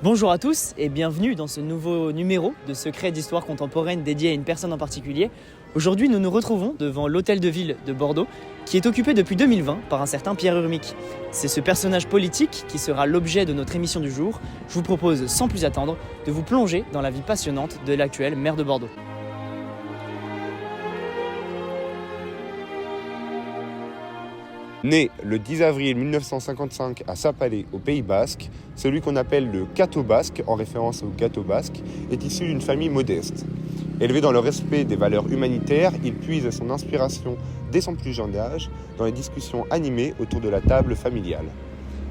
Bonjour à tous et bienvenue dans ce nouveau numéro de Secrets d'Histoire contemporaine dédié à une personne en particulier. Aujourd'hui, nous nous retrouvons devant l'Hôtel de Ville de Bordeaux, qui est occupé depuis 2020 par un certain Pierre Urmic. C'est ce personnage politique qui sera l'objet de notre émission du jour. Je vous propose, sans plus attendre, de vous plonger dans la vie passionnante de l'actuel maire de Bordeaux. Né le 10 avril 1955 à Sapalé, au Pays Basque, celui qu'on appelle le Cateau basque, en référence au gâteau basque, est issu d'une famille modeste. Élevé dans le respect des valeurs humanitaires, il puise son inspiration dès son plus jeune âge dans les discussions animées autour de la table familiale.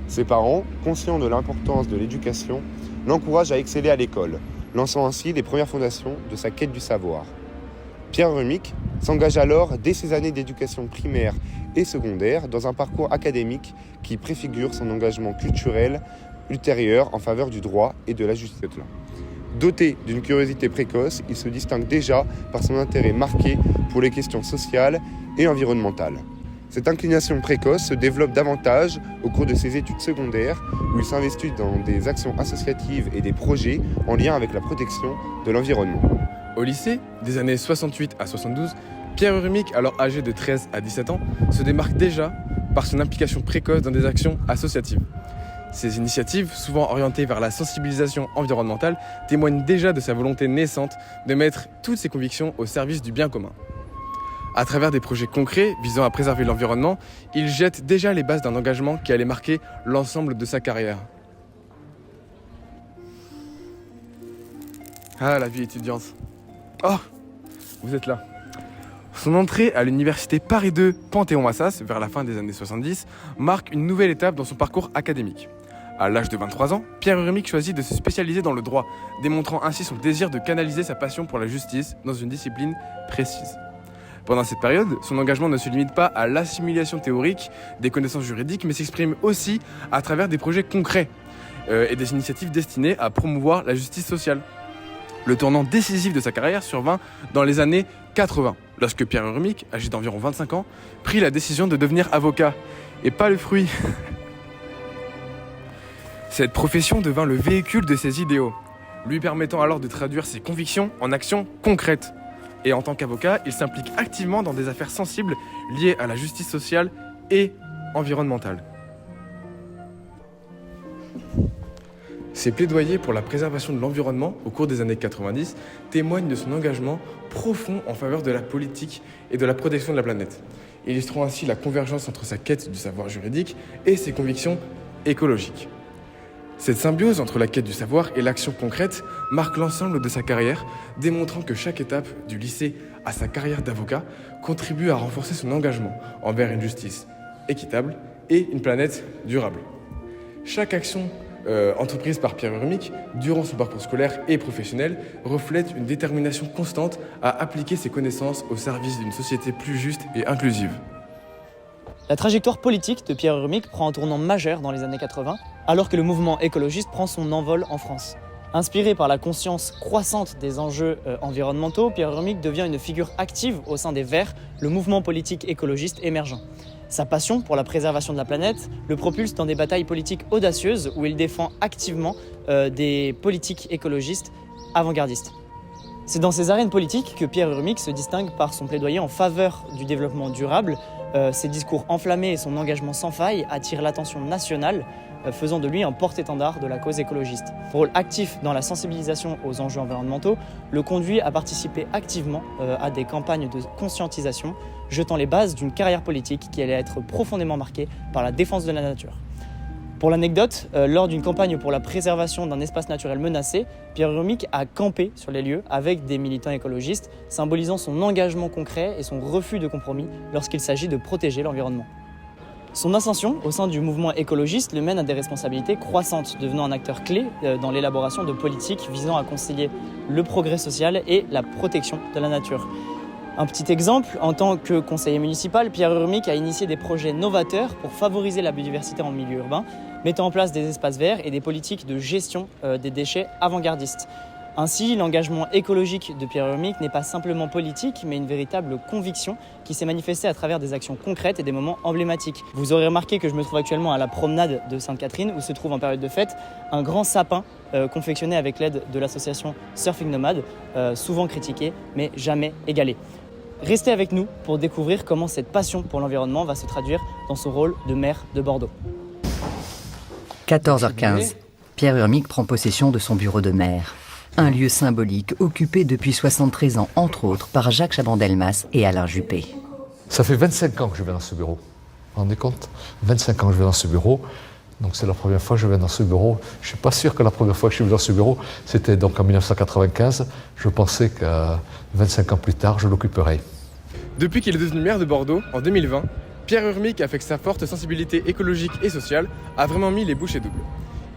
Ses parents, conscients de l'importance de l'éducation, l'encouragent à exceller à l'école, lançant ainsi les premières fondations de sa quête du savoir. Pierre Urmic s'engage alors dès ses années d'éducation primaire et secondaire dans un parcours académique qui préfigure son engagement culturel ultérieur en faveur du droit et de la justice. Doté d'une curiosité précoce, il se distingue déjà par son intérêt marqué pour les questions sociales et environnementales. Cette inclination précoce se développe davantage au cours de ses études secondaires où il s'investit dans des actions associatives et des projets en lien avec la protection de l'environnement. Au lycée, des années 68 à 72, Pierre Urmic, alors âgé de 13 à 17 ans, se démarque déjà par son implication précoce dans des actions associatives. Ces initiatives, souvent orientées vers la sensibilisation environnementale, témoignent déjà de sa volonté naissante de mettre toutes ses convictions au service du bien commun. À travers des projets concrets visant à préserver l'environnement, il jette déjà les bases d'un engagement qui allait marquer l'ensemble de sa carrière. Ah, la vie étudiante. Oh, vous êtes là. Son entrée à l'université Paris II Panthéon-Assas, vers la fin des années 70, marque une nouvelle étape dans son parcours académique. À l'âge de 23 ans, Pierre Urmic choisit de se spécialiser dans le droit, démontrant ainsi son désir de canaliser sa passion pour la justice dans une discipline précise. Pendant cette période, son engagement ne se limite pas à l'assimilation théorique des connaissances juridiques, mais s'exprime aussi à travers des projets concrets et des initiatives destinées à promouvoir la justice sociale. Le tournant décisif de sa carrière survint dans les années 80, lorsque Pierre Urmic, âgé d'environ 25 ans, prit la décision de devenir avocat, et pas le fruit. Cette profession devint le véhicule de ses idéaux, lui permettant alors de traduire ses convictions en actions concrètes. Et en tant qu'avocat, il s'implique activement dans des affaires sensibles liées à la justice sociale et environnementale. Ses plaidoyers pour la préservation de l'environnement au cours des années 90 témoignent de son engagement profond en faveur de la politique et de la protection de la planète, illustrant ainsi la convergence entre sa quête du savoir juridique et ses convictions écologiques. Cette symbiose entre la quête du savoir et l'action concrète marque l'ensemble de sa carrière, démontrant que chaque étape, du lycée à sa carrière d'avocat, contribue à renforcer son engagement envers une justice équitable et une planète durable. Chaque action entreprise par Pierre Urmic, durant son parcours scolaire et professionnel, reflète une détermination constante à appliquer ses connaissances au service d'une société plus juste et inclusive. La trajectoire politique de Pierre Urmic prend un tournant majeur dans les années 80, alors que le mouvement écologiste prend son envol en France. Inspiré par la conscience croissante des enjeux environnementaux, Pierre Urmic devient une figure active au sein des Verts, le mouvement politique écologiste émergent. Sa passion pour la préservation de la planète le propulse dans des batailles politiques audacieuses où il défend activement des politiques écologistes avant-gardistes. C'est dans ces arènes politiques que Pierre Urmic se distingue par son plaidoyer en faveur du développement durable. Ses discours enflammés et son engagement sans faille attirent l'attention nationale, faisant de lui un porte-étendard de la cause écologiste. Son rôle actif dans la sensibilisation aux enjeux environnementaux le conduit à participer activement à des campagnes de conscientisation, jetant les bases d'une carrière politique qui allait être profondément marquée par la défense de la nature. Pour l'anecdote, lors d'une campagne pour la préservation d'un espace naturel menacé, Pierre Urmic a campé sur les lieux avec des militants écologistes, symbolisant son engagement concret et son refus de compromis lorsqu'il s'agit de protéger l'environnement. Son ascension au sein du mouvement écologiste le mène à des responsabilités croissantes, devenant un acteur clé dans l'élaboration de politiques visant à concilier le progrès social et la protection de la nature. Un petit exemple, en tant que conseiller municipal, Pierre Urmic a initié des projets novateurs pour favoriser la biodiversité en milieu urbain, mettant en place des espaces verts et des politiques de gestion des déchets avant-gardistes. Ainsi, l'engagement écologique de Pierre Urmic n'est pas simplement politique, mais une véritable conviction qui s'est manifestée à travers des actions concrètes et des moments emblématiques. Vous aurez remarqué que je me trouve actuellement à la promenade de Sainte-Catherine, où se trouve en période de fête un grand sapin confectionné avec l'aide de l'association Surfing Nomad, souvent critiqué, mais jamais égalé. Restez avec nous pour découvrir comment cette passion pour l'environnement va se traduire dans son rôle de maire de Bordeaux. 14h15, Pierre Urmic prend possession de son bureau de maire. Un lieu symbolique occupé depuis 73 ans, entre autres, par Jacques Chaban-Delmas et Alain Juppé. Ça fait 25 ans que je viens dans ce bureau. Vous vous rendez compte ? 25 ans que je viens dans ce bureau. Donc c'est la première fois que je viens dans ce bureau. Je ne suis pas sûr que la première fois que je suis venu dans ce bureau, c'était donc en 1995. Je pensais que 25 ans plus tard, je l'occuperais. Depuis qu'il est devenu maire de Bordeaux, en 2020, Pierre Urmic, avec sa forte sensibilité écologique et sociale, a vraiment mis les bouchées doubles.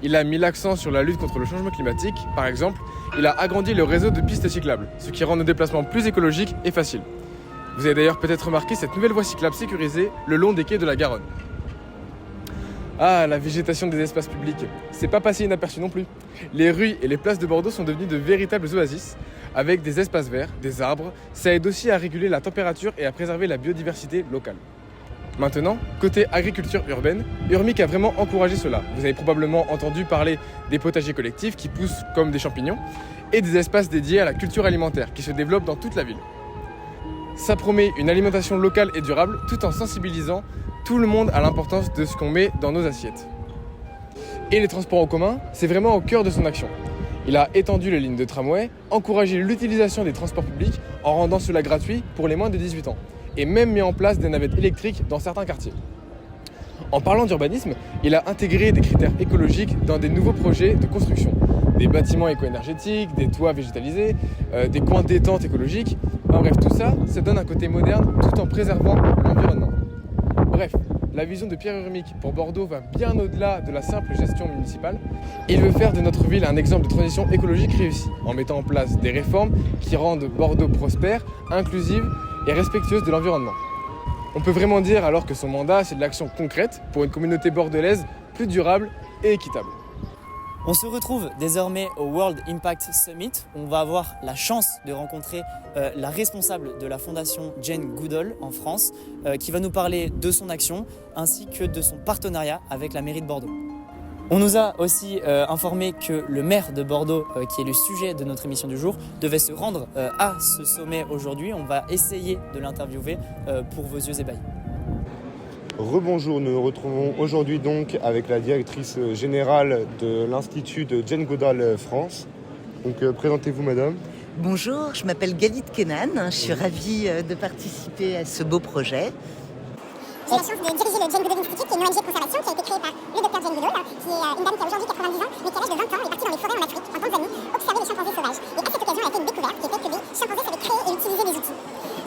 Il a mis l'accent sur la lutte contre le changement climatique. Par exemple, il a agrandi le réseau de pistes cyclables, ce qui rend nos déplacements plus écologiques et faciles. Vous avez d'ailleurs peut-être remarqué cette nouvelle voie cyclable sécurisée le long des quais de la Garonne. Ah, la végétation des espaces publics, c'est pas passé inaperçu non plus. Les rues et les places de Bordeaux sont devenues de véritables oasis, avec des espaces verts, des arbres. Ça aide aussi à réguler la température et à préserver la biodiversité locale. Maintenant, côté agriculture urbaine, Urmic a vraiment encouragé cela. Vous avez probablement entendu parler des potagers collectifs qui poussent comme des champignons et des espaces dédiés à la culture alimentaire qui se développent dans toute la ville. Ça promet une alimentation locale et durable tout en sensibilisant tout le monde à l'importance de ce qu'on met dans nos assiettes. Et les transports en commun, c'est vraiment au cœur de son action. Il a étendu les lignes de tramway, encouragé l'utilisation des transports publics en rendant cela gratuit pour les moins de 18 ans. Et même mis en place des navettes électriques dans certains quartiers. En parlant d'urbanisme, il a intégré des critères écologiques dans des nouveaux projets de construction. Des bâtiments éco-énergétiques, des toits végétalisés, des coins détente écologiques. En bref, tout ça, ça donne un côté moderne tout en préservant l'environnement. Bref, la vision de Pierre Urmic pour Bordeaux va bien au-delà de la simple gestion municipale. Il veut faire de notre ville un exemple de transition écologique réussie, en mettant en place des réformes qui rendent Bordeaux prospère, inclusive et respectueuse de l'environnement. On peut vraiment dire alors que son mandat, c'est de l'action concrète pour une communauté bordelaise plus durable et équitable. On se retrouve désormais au World Impact Summit. On va avoir la chance de rencontrer la responsable de la fondation Jane Goodall en France, qui va nous parler de son action ainsi que de son partenariat avec la mairie de Bordeaux. On nous a aussi informé que le maire de Bordeaux, qui est le sujet de notre émission du jour, devait se rendre à ce sommet aujourd'hui. On va essayer de l'interviewer pour vos yeux ébahis. Rebonjour, nous nous retrouvons aujourd'hui donc avec la directrice générale de l'Institut de Jane Goodall France. Donc présentez-vous madame. Bonjour, je m'appelle Galit Kenan, je suis ravie de participer à ce beau projet. J'ai la chance de diriger le Jane Goodall Institute, qui est une ONG de conservation qui a été créée par le docteur Jane Goodall, qui est une dame qui a aujourd'hui 90 ans, mais qui à l'âge de 20 ans est partie dans les forêts en Afrique, en Tanzanie, observer les chimpanzés sauvages. Et à cette occasion, elle a fait une découverte qui était que les chimpanzés savaient créer et utiliser des outils.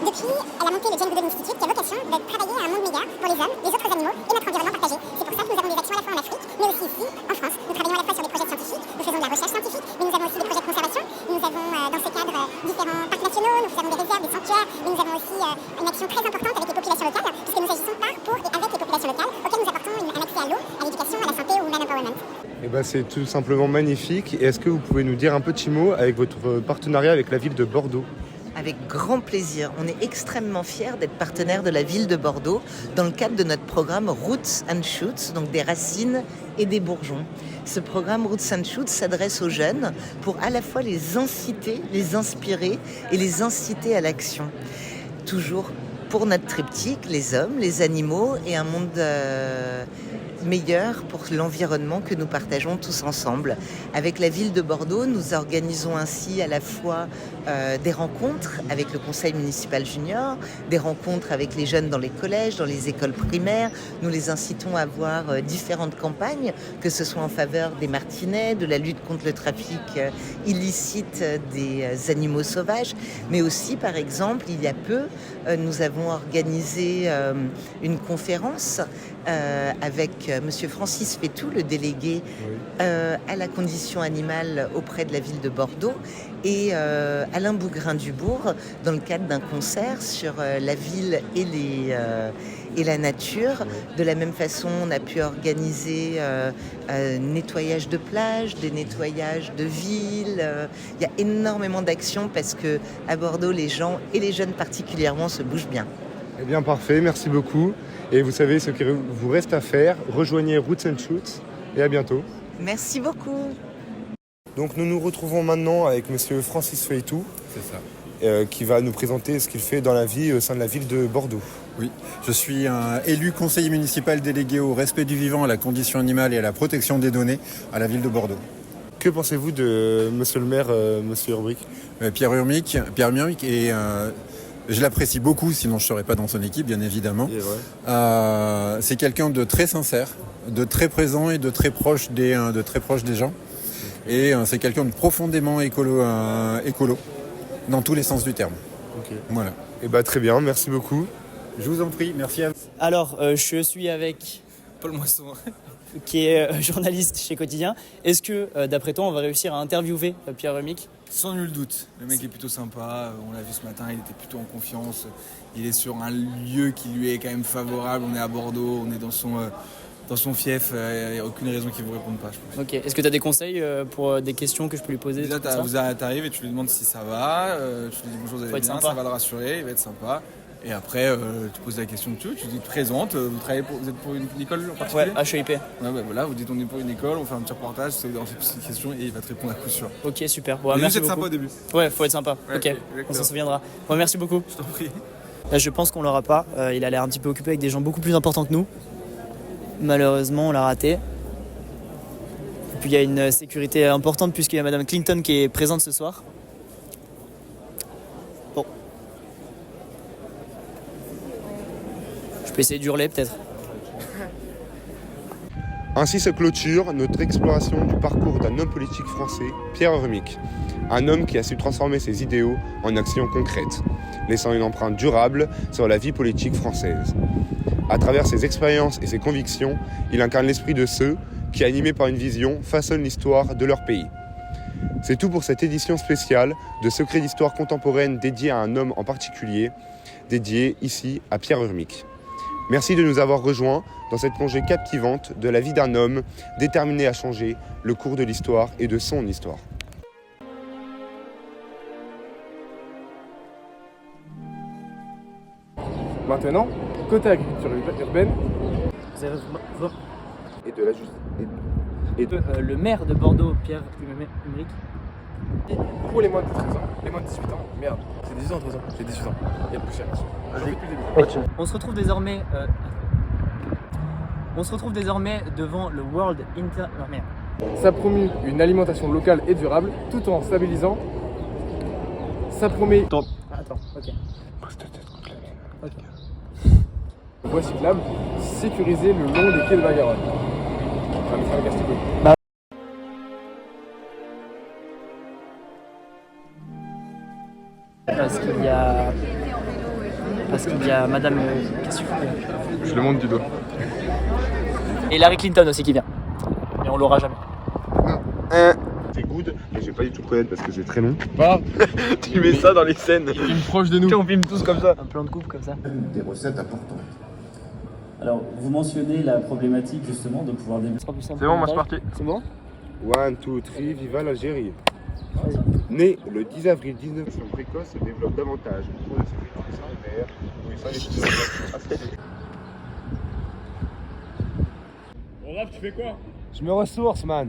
Depuis, elle a monté le Jane Goodall Institute, qui a vocation de travailler à un monde meilleur pour les hommes, les autres animaux et notre environnement partagé. C'est pour ça que nous avons des actions à la fois en Afrique, mais aussi ici, en France. Nous travaillons à la fois sur des projets scientifiques, nous faisons de la recherche scientifique, mais nous avons aussi des projets de conservation. Nous avons dans ces cadres différents parcs nationaux, nous avons des réserves, des sanctuaires, mais nous avons aussi une action très importante avec les populations locales, puisque nous agissons par, pour et avec les populations locales, auxquelles nous apportons un accès à l'eau, à l'éducation, à la santé ou au man empowerment. C'est tout simplement magnifique. Et est-ce que vous pouvez nous dire un petit mot avec votre partenariat avec la ville de Bordeaux ? Avec grand plaisir. On est extrêmement fiers d'être partenaire de la ville de Bordeaux dans le cadre de notre programme Roots and Shoots, donc des racines et des bourgeons. Ce programme Roots and Shoots s'adresse aux jeunes pour à la fois les inciter, les inspirer et les inciter à l'action. Toujours pour notre triptyque, les hommes, les animaux et un monde meilleur pour l'environnement que nous partageons tous ensemble. Avec la ville de Bordeaux, nous organisons ainsi à la fois des rencontres avec le conseil municipal junior, des rencontres avec les jeunes dans les collèges, dans les écoles primaires. Nous les incitons à avoir différentes campagnes, que ce soit en faveur des martinets, de la lutte contre le trafic illicite des animaux sauvages, mais aussi, par exemple, il y a peu, nous avons organisé une conférence avec Monsieur Francis Fétou, le délégué à la condition animale auprès de la ville de Bordeaux, et Alain Bougrain-Dubourg dans le cadre d'un concert sur la ville et la nature. De la même façon, on a pu organiser nettoyage de plage, des nettoyages de villes. Il y a énormément d'actions parce que à Bordeaux, les gens et les jeunes particulièrement se bougent bien. Eh bien parfait, merci beaucoup. Et vous savez ce qu'il vous reste à faire. Rejoignez Roots and Shoots et à bientôt. Merci beaucoup. Donc nous nous retrouvons maintenant avec monsieur Francis Fétou. C'est ça. Qui va nous présenter ce qu'il fait dans la vie au sein de la ville de Bordeaux. Oui, je suis un élu conseiller municipal délégué au respect du vivant, à la condition animale et à la protection des données à la ville de Bordeaux. Que pensez-vous de monsieur le maire, monsieur Urmic ? Pierre Urmic, et je l'apprécie beaucoup, sinon je ne serais pas dans son équipe, bien évidemment. C'est quelqu'un de très sincère, de très présent et de très proche des gens. Et c'est quelqu'un de profondément écolo, dans tous les sens du terme. Okay. Voilà. Et très bien, merci beaucoup. Je vous en prie, merci à vous. Alors, je suis avec Paul Moisson, qui est journaliste chez Quotidien. Est-ce que, d'après toi, on va réussir à interviewer Pierre Urmic ? sans nul doute. Le mec est plutôt sympa, on l'a vu ce matin, il était plutôt en confiance. Il est sur un lieu qui lui est quand même favorable, on est à Bordeaux, on est dans son fief, il n'y a aucune raison qu'il ne vous réponde pas, je pense. Ok, est-ce que tu as des conseils pour des questions que je peux lui poser ? Déjà, t'arrives et tu lui demandes si ça va, tu lui dis bonjour, vous allez bien, ça va le rassurer, il va être sympa. Et après, tu poses la question que tu veux, tu te présentes, vous êtes pour une école en particulier ? Ouais, HEIP. Voilà, vous dites on est pour une école, on fait un petit reportage, ça vous dérange plus une question et il va te répondre à coup sûr. Ok, super. Bon, merci beaucoup. Sympa au début. Ouais, faut être sympa. Ouais, ok, on s'en souviendra. Bon, merci beaucoup. Je t'en prie. Là, je pense qu'on l'aura pas. Il a l'air un petit peu occupé avec des gens beaucoup plus importants que nous. Malheureusement, on l'a raté. Et puis il y a une sécurité importante puisqu'il y a Madame Clinton qui est présente ce soir. Bon. Je peux essayer d'hurler peut-être. Ainsi se clôture notre exploration du parcours d'un homme politique français, Pierre Urmic. Un homme qui a su transformer ses idéaux en actions concrètes, laissant une empreinte durable sur la vie politique française. À travers ses expériences et ses convictions, il incarne l'esprit de ceux qui, animés par une vision, façonnent l'histoire de leur pays. C'est tout pour cette édition spéciale de Secrets d'histoire contemporaine dédiée à un homme en particulier, dédié ici à Pierre Urmic. Merci de nous avoir rejoints dans cette plongée captivante de la vie d'un homme déterminé à changer le cours de l'histoire et de son histoire. Maintenant, côté agriculture urbaine, Et de la justice. Le maire de Bordeaux, Pierre Urmic. pour les moins de 13 ans, les moins de 18 ans, merde, c'est 18 ans, 13 ans, j'ai 18 ans, il y a plus cher. On se retrouve désormais devant le World Inter... Non, merde. Ça promeut une alimentation locale et durable tout en stabilisant. Ça promet Attends, ok. voies cyclables sécurisées le long des quais de la Garonne. Parce qu'il y a Madame... Qu'est-ce que tu fais ? Je le montre du doigt. Et Larry Clinton aussi qui vient. Et on l'aura jamais. C'est good, mais je vais pas du tout le connaître parce que c'est très long. Tu mets ça dans les scènes. Il filme proche de nous. On filme tous comme ça. Un plan de coupe comme ça. Des recettes importantes. Alors, vous mentionnez la problématique justement de pouvoir développer. C'est bon, moi c'est parti. C'est bon ? 1, 2, 3, viva l'Algérie. Né le 10 avril 1900, précoce se développe davantage. Pour la sécurité sanitaire, Bon, Raph, tu fais quoi ? je me ressource, man.